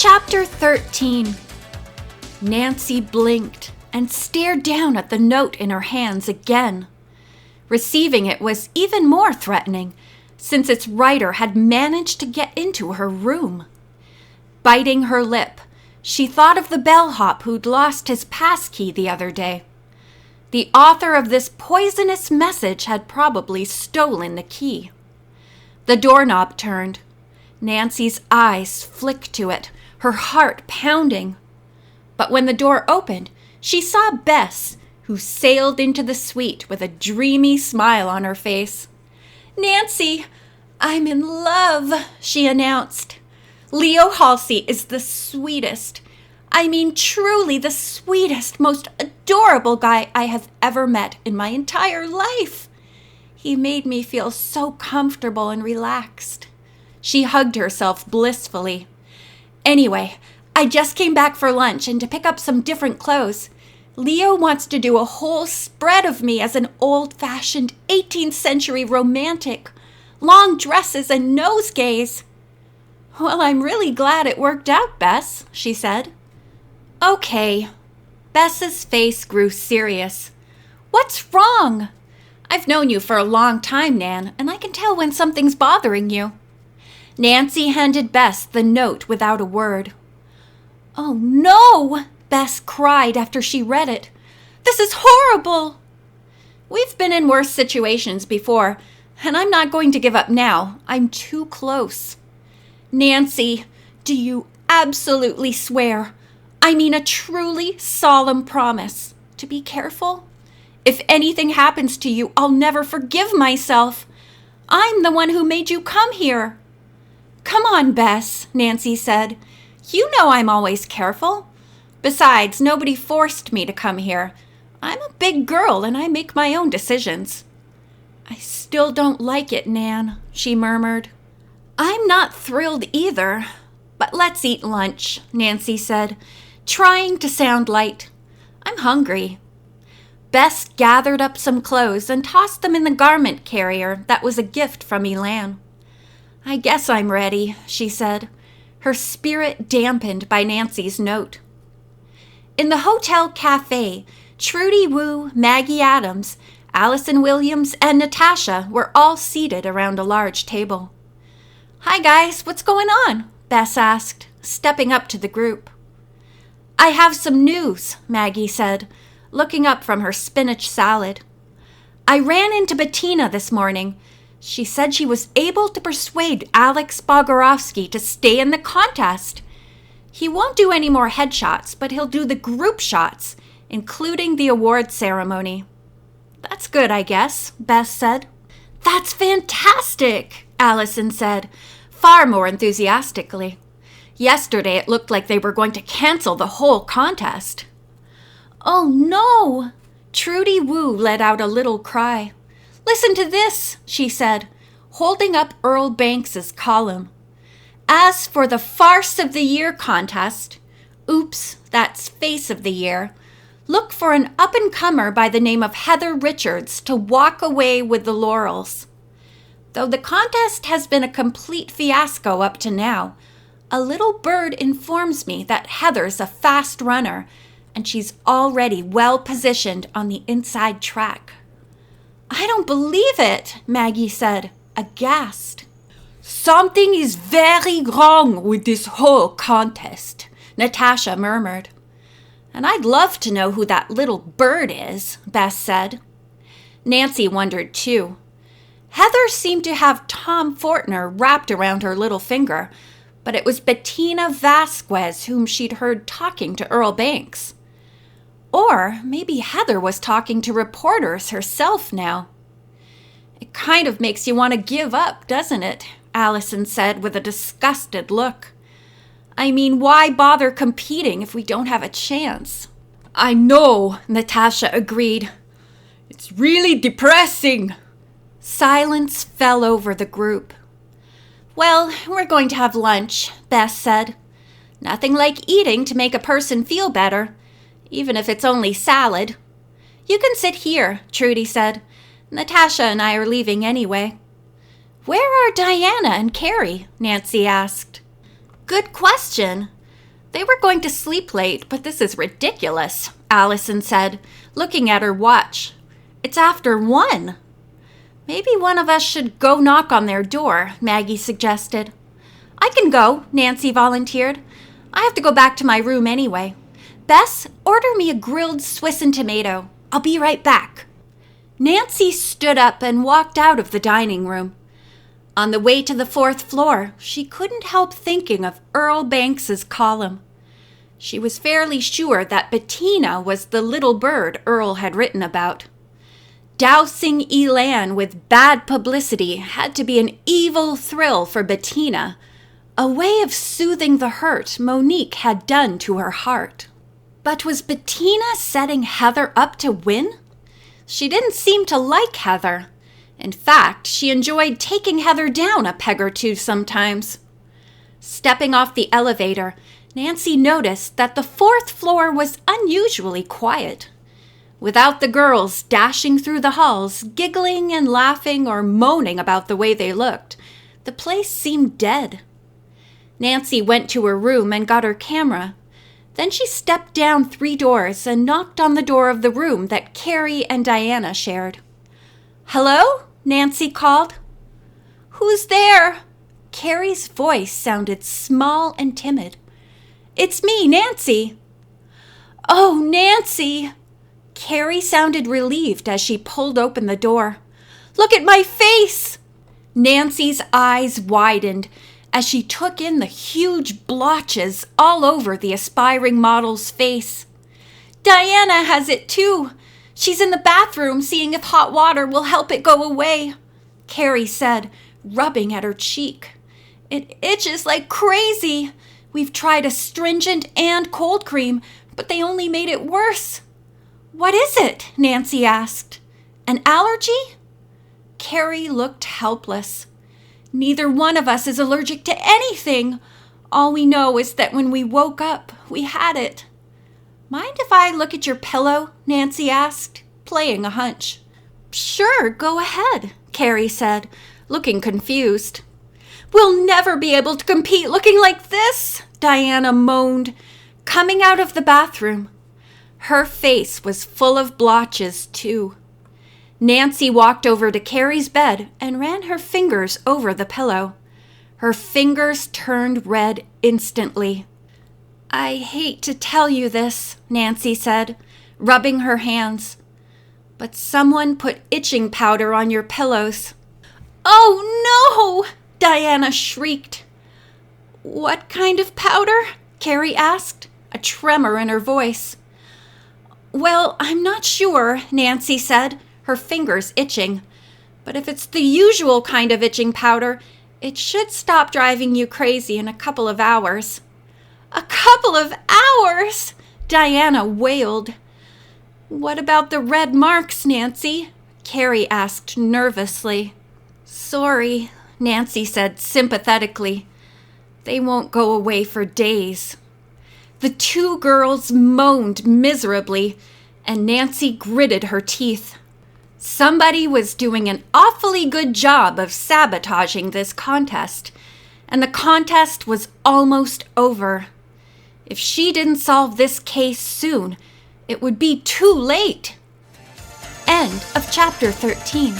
Chapter 13. Nancy blinked and stared down at the note in her hands again. Receiving it was even more threatening, since its writer had managed to get into her room. Biting her lip, she thought of the bellhop who'd lost his passkey the other day. The author of this poisonous message had probably stolen the key. The doorknob turned. Nancy's eyes flicked to it, her heart pounding. But when the door opened, she saw Bess, who sailed into the suite with a dreamy smile on her face. "Nancy, I'm in love," she announced. "Leo Halsey is the sweetest, truly the sweetest, most adorable guy I have ever met in my entire life. He made me feel so comfortable and relaxed." She hugged herself blissfully. "Anyway, I just came back for lunch and to pick up some different clothes. Leo wants to do a whole spread of me as an old-fashioned 18th century romantic. Long dresses and nosegays." "Well, I'm really glad it worked out, Bess," she said. "Okay." Bess's face grew serious. "What's wrong? I've known you for a long time, Nan, and I can tell when something's bothering you." Nancy handed Bess the note without a word. "Oh, no!" Bess cried after she read it. "This is horrible!" "We've been in worse situations before, and I'm not going to give up now. I'm too close." "Nancy, do you absolutely swear? A truly solemn promise to be careful? If anything happens to you, I'll never forgive myself. I'm the one who made you come here." "Come on, Bess," Nancy said. "You know I'm always careful. Besides, nobody forced me to come here. I'm a big girl and I make my own decisions." "I still don't like it, Nan," she murmured. "I'm not thrilled either. But let's eat lunch," Nancy said, trying to sound light. "I'm hungry." Bess gathered up some clothes and tossed them in the garment carrier that was a gift from Elan. "I guess I'm ready," she said, her spirit dampened by Nancy's note. In the hotel cafe, Trudy Wu, Maggie Adams, Allison Williams, and Natasha were all seated around a large table. "Hi guys, what's going on?" Bess asked, stepping up to the group. "I have some news," Maggie said, looking up from her spinach salad. "I ran into Bettina this morning. She said she was able to persuade Alex Bogorovsky to stay in the contest. He won't do any more headshots, but he'll do the group shots, including the award ceremony." "That's good, I guess," Bess said. "That's fantastic," Allison said, far more enthusiastically. "Yesterday it looked like they were going to cancel the whole contest." "Oh no!" Trudy Wu let out a little cry. "Listen to this," she said, holding up Earl Banks's column. "As for the Farce of the Year contest, oops, that's Face of the Year, look for an up-and-comer by the name of Heather Richards to walk away with the laurels. Though the contest has been a complete fiasco up to now, a little bird informs me that Heather's a fast runner, and she's already well-positioned on the inside track." "I don't believe it," Maggie said, aghast. "Something is very wrong with this whole contest," Natasha murmured. "And I'd love to know who that little bird is," Bess said. Nancy wondered too. Heather seemed to have Tom Fortner wrapped around her little finger, but it was Bettina Vasquez whom she'd heard talking to Earl Banks. Or maybe Heather was talking to reporters herself now. "It kind of makes you want to give up, doesn't it?" Allison said with a disgusted look. Why bother competing if we don't have a chance?" "I know," Natasha agreed. "It's really depressing." Silence fell over the group. "Well, we're going to have lunch," Bess said. "Nothing like eating to make a person feel better, even if it's only salad." "You can sit here," Trudy said. "Natasha and I are leaving anyway." "Where are Diana and Carrie?" Nancy asked. "Good question. They were going to sleep late, but this is ridiculous, Allison said, looking at her watch. It's after 1. Maybe one of us should go knock on their door, Maggie suggested. I can go, Nancy volunteered. I have to go back to my room anyway. Bess, order me a grilled Swiss and tomato. I'll be right back. Nancy stood up and walked out of the dining room. On the way to the 4th floor, she couldn't help thinking of Earl Banks's column. She was fairly sure that Bettina was the little bird Earl had written about. Dousing Elan with bad publicity had to be an evil thrill for Bettina, a way of soothing the hurt Monique had done to her heart. But was Bettina setting Heather up to win? She didn't seem to like Heather. In fact, she enjoyed taking Heather down a peg or two sometimes. Stepping off the elevator, Nancy noticed that the 4th floor was unusually quiet. Without the girls dashing through the halls, giggling and laughing or moaning about the way they looked, the place seemed dead. Nancy went to her room and got her camera. Then she stepped down 3 doors and knocked on the door of the room that Carrie and Diana shared. "Hello?" Nancy called. "Who's there?" Carrie's voice sounded small and timid. "It's me, Nancy." "Oh, Nancy!" Carrie sounded relieved as she pulled open the door. "Look at my face!" Nancy's eyes widened as she took in the huge blotches all over the aspiring model's face. "Diana has it too. She's in the bathroom seeing if hot water will help it go away," Carrie said, rubbing at her cheek. "It itches like crazy. We've tried astringent and cold cream, but they only made it worse." "What is it?" Nancy asked. "An allergy?" Carrie looked helpless. "Neither one of us is allergic to anything. All we know is that when we woke up, we had it." "Mind if I look at your pillow?" Nancy asked, playing a hunch. "Sure, go ahead," Carrie said, looking confused. "We'll never be able to compete looking like this," Diana moaned, coming out of the bathroom. Her face was full of blotches, too. Nancy walked over to Carrie's bed and ran her fingers over the pillow. Her fingers turned red instantly. "I hate to tell you this," Nancy said, rubbing her hands, "but someone put itching powder on your pillows." "Oh, no!" Diana shrieked. "What kind of powder?" Carrie asked, a tremor in her voice. "Well, I'm not sure," Nancy said, her fingers itching. "But if it's the usual kind of itching powder, it should stop driving you crazy in a couple of hours." "A couple of hours?" Diana wailed. "What about the red marks, Nancy?" Carrie asked nervously. "Sorry," Nancy said sympathetically. "They won't go away for days." The 2 girls moaned miserably, and Nancy gritted her teeth. Somebody was doing an awfully good job of sabotaging this contest, and the contest was almost over. If she didn't solve this case soon, it would be too late. End of chapter 13.